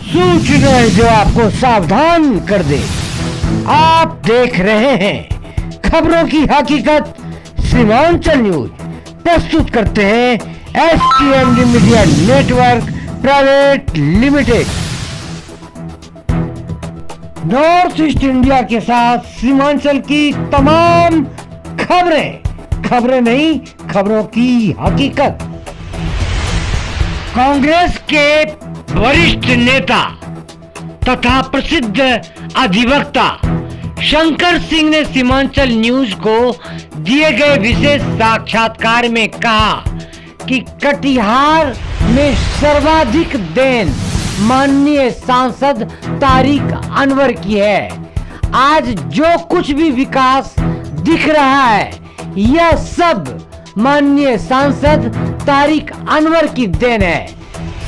सूचना जो आपको सावधान कर दे। आप देख रहे हैं खबरों की हकीकत। सीमांचल न्यूज प्रस्तुत करते हैं STMD media network private limited. North east India के साथ सीमांचल की तमाम खबरें नहीं, खबरों की हकीकत। कांग्रेस के वरिष्ठ नेता तथा प्रसिद्ध अधिवक्ता शंकर सिंह ने सीमांचल न्यूज को दिए गए विशेष साक्षात्कार में कहा कि कटिहार में सर्वाधिक देन माननीय सांसद तारिक अनवर की है। आज जो कुछ भी विकास दिख रहा है यह सब माननीय सांसद तारिक अनवर की देन है।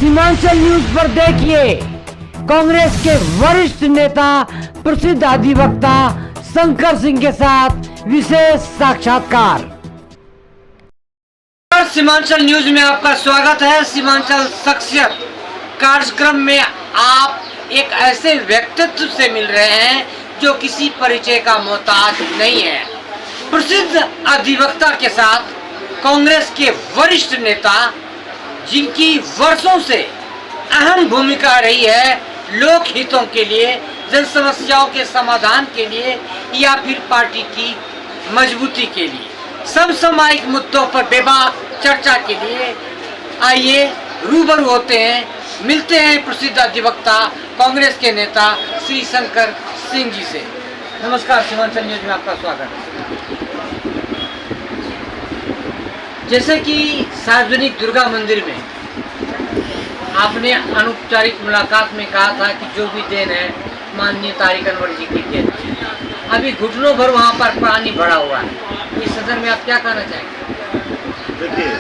सीमांचल न्यूज पर देखिए कांग्रेस के वरिष्ठ नेता प्रसिद्ध अधिवक्ता शंकर सिंह के साथ विशेष साक्षात्कार। सीमांचल न्यूज में आपका स्वागत है। सीमांचल शख्सियत कार्यक्रम में आप एक ऐसे व्यक्तित्व से मिल रहे हैं जो किसी परिचय का मोहताज नहीं है। प्रसिद्ध अधिवक्ता के साथ कांग्रेस के वरिष्ठ नेता जिनकी वर्षों से अहम भूमिका रही है लोक हितों के लिए, जन समस्याओं के समाधान के लिए या फिर पार्टी की मजबूती के लिए, सब सामाजिक मुद्दों पर बेबाक चर्चा के लिए आइए रूबरू होते हैं, मिलते हैं प्रसिद्ध अधिवक्ता कांग्रेस के नेता श्री शंकर सिंह जी से। नमस्कार, सीमांचल न्यूज में आपका स्वागत है। जैसे कि सार्वजनिक दुर्गा मंदिर में आपने अनौपचारिक मुलाकात में कहा था कि जो भी देन है माननीय तारिक अनवर जी की देन। अभी घुटनों भर वहाँ पर पानी भरा हुआ है। इस सदर में आप क्या कहना चाहेंगे? देखिए,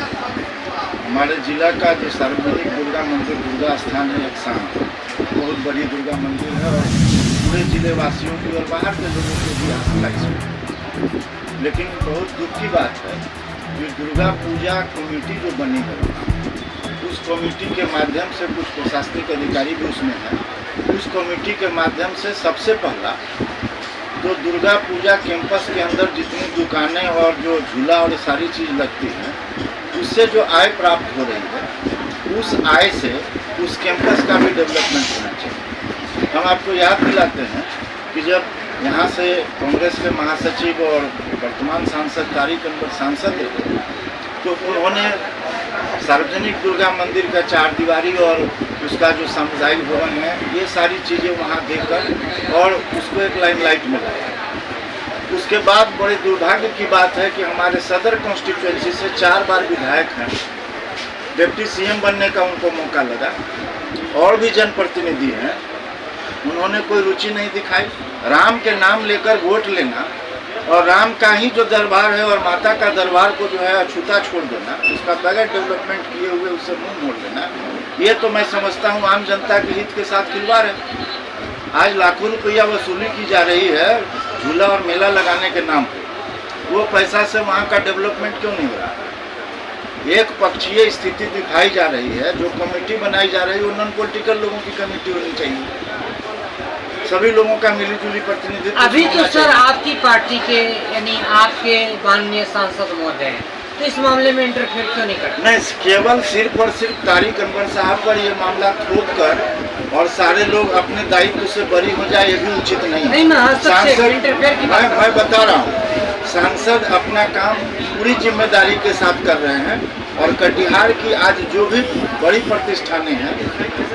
हमारे जिला का जो सार्वजनिक दुर्गा मंदिर दुर्गा स्थान है, एक शाम बहुत बड़ी दुर्गा मंदिर है और पूरे जिले वासियों की और बाहर के लोगों को भी आस्था इसमें। लेकिन बहुत दुख की बात है कि दुर्गा पूजा कमेटी जो बनी है उस कमेटी के माध्यम से कुछ प्रशासनिक अधिकारी भी उसमें हैं। उस कमेटी के माध्यम से सबसे पहला जो दुर्गा पूजा कैंपस के अंदर जितनी दुकानें और जो झूला और सारी चीज़ लगती हैं उससे जो आय प्राप्त हो रही है उस आय से उस कैंपस का भी डेवलपमेंट होना चाहिए। हम आपको याद दिलाते हैं कि जब यहाँ से कांग्रेस के महासचिव और वर्तमान सांसद तारिक अनवर सांसद थे तो उन्होंने सार्वजनिक दुर्गा मंदिर का चार दीवारी और उसका जो सामुदायिक भवन है ये सारी चीज़ें वहाँ देकर और उसको एक लाइमलाइट में लाया। उसके बाद बड़े दुर्भाग्य की बात है कि हमारे सदर कॉन्स्टिट्यूएंसी से 4 बार विधायक हैं, डिप्टी CM बनने का उनको मौका लगा और भी जनप्रतिनिधि हैं, उन्होंने कोई रुचि नहीं दिखाई। राम के नाम लेकर वोट लेना और राम का ही जो दरबार है और माता का दरबार को जो है अछूता छोड़ देना, उसका बगैर डेवलपमेंट किए हुए उससे मुंह मोड़ लेना, ये तो मैं समझता हूँ आम जनता के हित के साथ खिलवाड़ है। आज लाखों रुपया वसूली की जा रही है झूला और मेला लगाने के नाम पर, वो पैसा से वहाँ का डेवलपमेंट क्यों नहीं हो रहा? एक पक्षीय स्थिति दिखाई जा रही है। जो कमेटी बनाई जा रही है वो नॉन पॉलिटिकल लोगों की कमेटी होनी चाहिए, सभी लोगों का मिलीजुली प्रतिनिधित्व। अभी तो सर आपकी पार्टी के यानी आपके माननीय सांसद महोदय हैं, तो इस मामले में इंटरफेयर क्यों नहीं करते? नहीं, केवल सिर्फ और सिर्फ तारिक अनवर साहब पर ये मामला थोप कर और सारे लोग अपने दायित्व से बरी हो जाए ये भी उचित नहीं है। मैं बता रहा हूँ, सांसद अपना काम पूरी जिम्मेदारी के साथ कर रहे हैं और कटिहार की आज जो भी बड़ी प्रतिष्ठानें हैं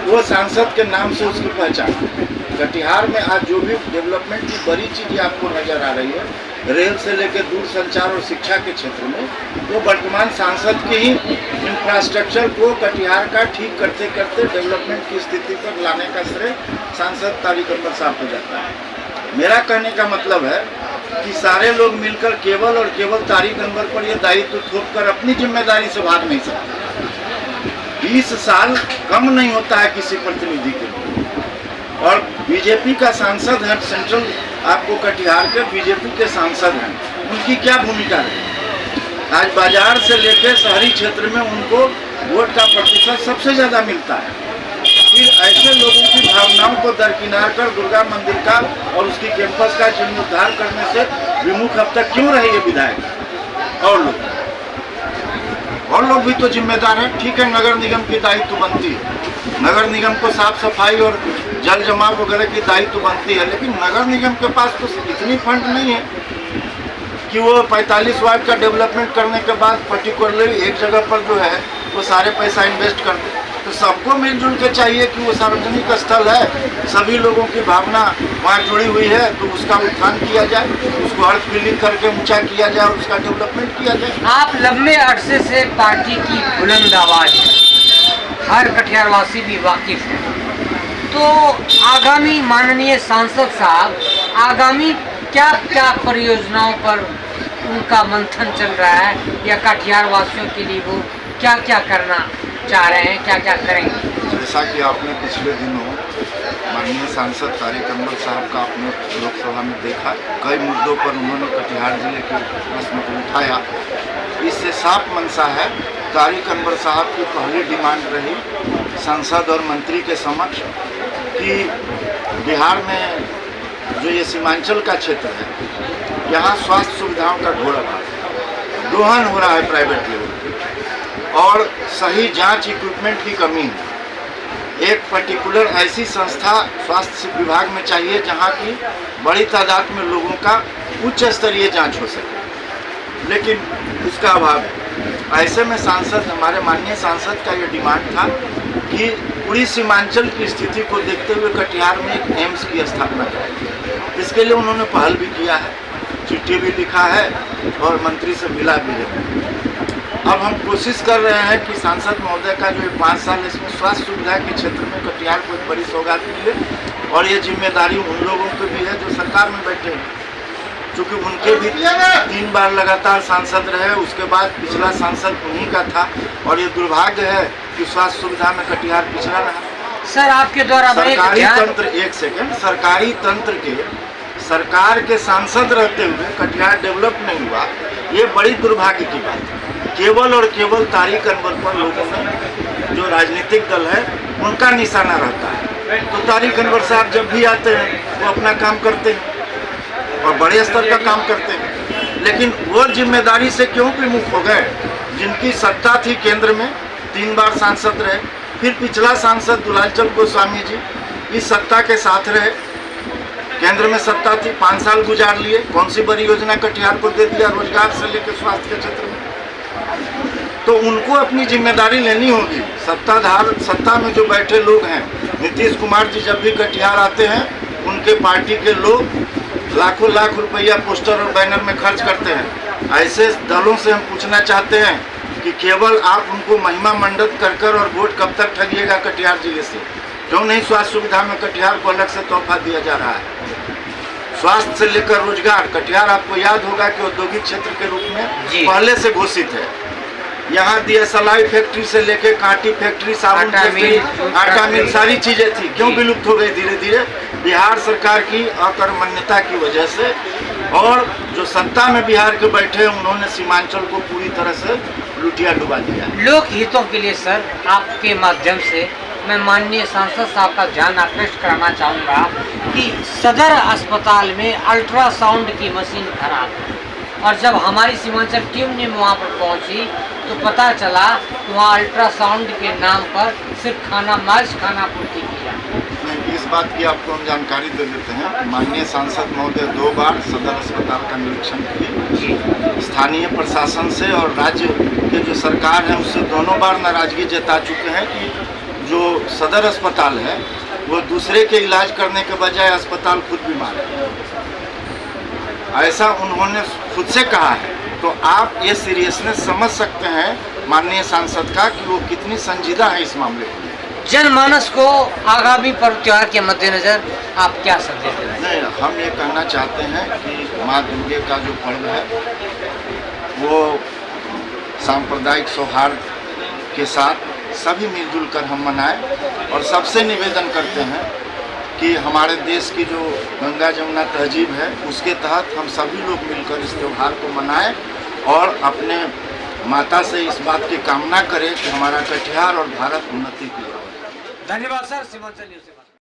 वो सांसद के नाम से उसकी पहचान है। कटिहार में आज जो भी डेवलपमेंट की बड़ी चीज़ें आपको नज़र आ रही है रेल से लेकर दूर संचार और शिक्षा के क्षेत्र में, वो वर्तमान सांसद के ही इंफ्रास्ट्रक्चर को कटिहार का ठीक करते करते डेवलपमेंट की स्थिति पर लाने का श्रेय सांसद तारिक अनवर साहब को जाता है। मेरा कहने का मतलब है कि सारे लोग मिलकर केवल और केवल तारिक अनवर पर यह दायित्व थोप कर अपनी जिम्मेदारी से भाग नहीं सकते। 20 साल कम नहीं होता है किसी प्रतिनिधि के लिए। और बीजेपी का सांसद है सेंट्रल, आपको कटिहार के बीजेपी के सांसद हैं, उनकी क्या भूमिका रही? आज बाजार से लेकर शहरी क्षेत्र में उनको वोट का प्रतिशत सबसे ज़्यादा मिलता है। फिर ऐसे लोगों की को दरकिनार कर दुर्गा मंदिर का और उसकी कैंपस का जीर्णोद्धार करने से विमुख अब तक क्यों रहे ये विधायक? और लोग भी तो जिम्मेदार हैं। ठीक है, नगर निगम की दायित्व बनती है, नगर निगम को साफ सफाई और जल जमाव वगैरह की दायित्व बनती है, लेकिन नगर निगम के पास तो इतनी फंड नहीं है कि वो 45 वार्ड का डेवलपमेंट करने के बाद पर्टिकुलरली एक जगह पर जो है वो सारे पैसा इन्वेस्ट कर दे। तो सबको मिलजुल के चाहिए कि वो सार्वजनिक स्थल है, सभी लोगों की भावना वहाँ जुड़ी हुई है, तो उसका उत्थान किया जाए, उसको अर्थ फिलिंग करके ऊंचा किया जाए और उसका डेवलपमेंट किया जाए। आप लंबे अरसे से पार्टी की बुलंद आवाज है, हर कटिहारवासी भी वाकिफ है। तो आगामी माननीय सांसद साहब, आगामी क्या क्या परियोजनाओं पर उनका मंथन चल रहा है, या कटिहार वासियों के लिए वो क्या क्या करना चाह रहे हैं, क्या क्या करेंगे? जैसा कि आपने पिछले दिनों माननीय सांसद तारिक अनवर साहब का आपने लोकसभा में देखा, कई मुद्दों पर उन्होंने कटिहार जिले के प्रश्न को उठाया। इससे साफ मंशा है, तारिक अनवर साहब की पहली डिमांड रही सांसद और मंत्री के समक्ष कि बिहार में जो ये सीमांचल का क्षेत्र है, यहाँ स्वास्थ्य सुविधाओं का घोड़ा दोहन हो रहा है प्राइवेट लेवल पे, और सही जांच इक्विपमेंट की कमी है। एक पर्टिकुलर ऐसी संस्था स्वास्थ्य विभाग में चाहिए जहां की बड़ी तादाद में लोगों का उच्च स्तरीय जांच हो सके, लेकिन उसका अभाव है। ऐसे में सांसद, हमारे माननीय सांसद का ये डिमांड था कि पूरी सीमांचल की स्थिति को देखते हुए कटिहार में एक एम्स की स्थापना करें। इसके लिए उन्होंने पहल भी किया है, चिट्ठी भी लिखा है और मंत्री से मिला भी है। अब हम कोशिश कर रहे हैं कि सांसद महोदय का जो 5 साल इसमें स्वास्थ्य सुविधा के क्षेत्र में कटिहार को एक बड़ी सौगात मिले, और ये जिम्मेदारी उन लोगों की भी है जो सरकार में बैठे हैं, क्योंकि उनके भी 3 बार लगातार सांसद रहे, उसके बाद पिछला सांसद उन्हीं का था, और ये दुर्भाग्य है कि स्वास्थ्य सुविधा में कटिहार पिछड़ा रहा। सर, आपके द्वारा सरकारी तंत्र, एक सेकेंड, सरकारी तंत्र के, सरकार के सांसद रहते हुए कटिहार डेवलप नहीं हुआ, ये बड़ी दुर्भाग्य की बात है। केवल और केवल तारिक अनवर पर लोगों में, जो राजनीतिक दल है, उनका निशाना रहता है। तो तारिक अनवर साहब जब भी आते हैं वो अपना काम करते हैं और बड़े स्तर का काम करते हैं, लेकिन वो जिम्मेदारी से क्यों विमुख हो गए? जिनकी सत्ता थी केंद्र में, 3 बार सांसद रहे, फिर पिछला सांसद दुलालचंद गोस्वामी जी इस सत्ता के साथ रहे, केंद्र में सत्ता थी, 5 साल गुजार लिए, कौन सी बड़ी योजना कटिहार को दे दिया रोजगार से लेकर स्वास्थ्य के क्षेत्र में? तो उनको अपनी जिम्मेदारी लेनी होगी। सत्ता में जो बैठे लोग हैं, नीतीश कुमार जी जब भी कटिहार आते हैं, उनके पार्टी के लोग लाखों लाख रुपया पोस्टर और बैनर में खर्च करते हैं। ऐसे दलों से हम पूछना चाहते हैं कि केवल आप उनको महिमा मंडित कर कर और वोट कब तक ठगिएगा कटिहार जिले से? क्यों नहीं स्वास्थ्य सुविधा में कटिहार को अलग से तोहफा दिया जा रहा है? स्वास्थ्य से लेकर रोजगार, कटिहार आपको याद होगा कि औद्योगिक क्षेत्र के रूप में पहले से घोषित है। यहाँ DSLI फैक्ट्री से लेकर कांटी फैक्ट्री, साबुन फैक्ट्री, आटा मिल, सारी चीजें थी, क्यों विलुप्त हो गई धीरे धीरे? बिहार सरकार की अकर्मण्यता की वजह से। और जो सत्ता में बिहार के बैठे हैं, उन्होंने सीमांचल को पूरी तरह से लुटिया डुबा दिया। लोक हितों के लिए सर, आपके माध्यम से मैं माननीय सांसद साहब का ध्यान आकृष्ट कराना चाहूँगा कि सदर अस्पताल में अल्ट्रासाउंड की मशीन खराब है, और जब हमारी सीमांचल टीम ने वहाँ पर पहुँची तो पता चला कि वहाँ अल्ट्रासाउंड के नाम पर सिर्फ खाना पूर्ति की जाती है। इस बात की आपको हम जानकारी दे देते हैं। माननीय सांसद महोदय 2 बार सदर अस्पताल का निरीक्षण किए, स्थानीय प्रशासन से और राज्य के जो सरकार है उससे दोनों बार नाराजगी जता चुके हैं कि जो सदर अस्पताल है वो दूसरे के इलाज करने के बजाय अस्पताल खुद बीमार है, ऐसा उन्होंने खुद से कहा है। तो आप ये सीरियसनेस समझ सकते हैं माननीय सांसद का कि वो कितनी संजीदा है इस मामले में। जनमानस को आगामी पर्व त्योहार के मद्देनजर आप क्या संदेश देना चाहते हैं? नहीं, हम ये कहना चाहते हैं कि माँ दुर्गे का जो पर्व है वो सांप्रदायिक सौहार्द के साथ सभी मिलजुल कर हम मनाएं, और सबसे निवेदन करते हैं कि हमारे देश की जो गंगा जमुना तहजीब है उसके तहत हम सभी लोग मिलकर इस त्यौहार को मनाएं और अपने माता से इस बात की कामना करें कि हमारा कटिहार और भारत उन्नति की ओर। धन्यवाद सर, सीमांचल न्यूज़ से बात।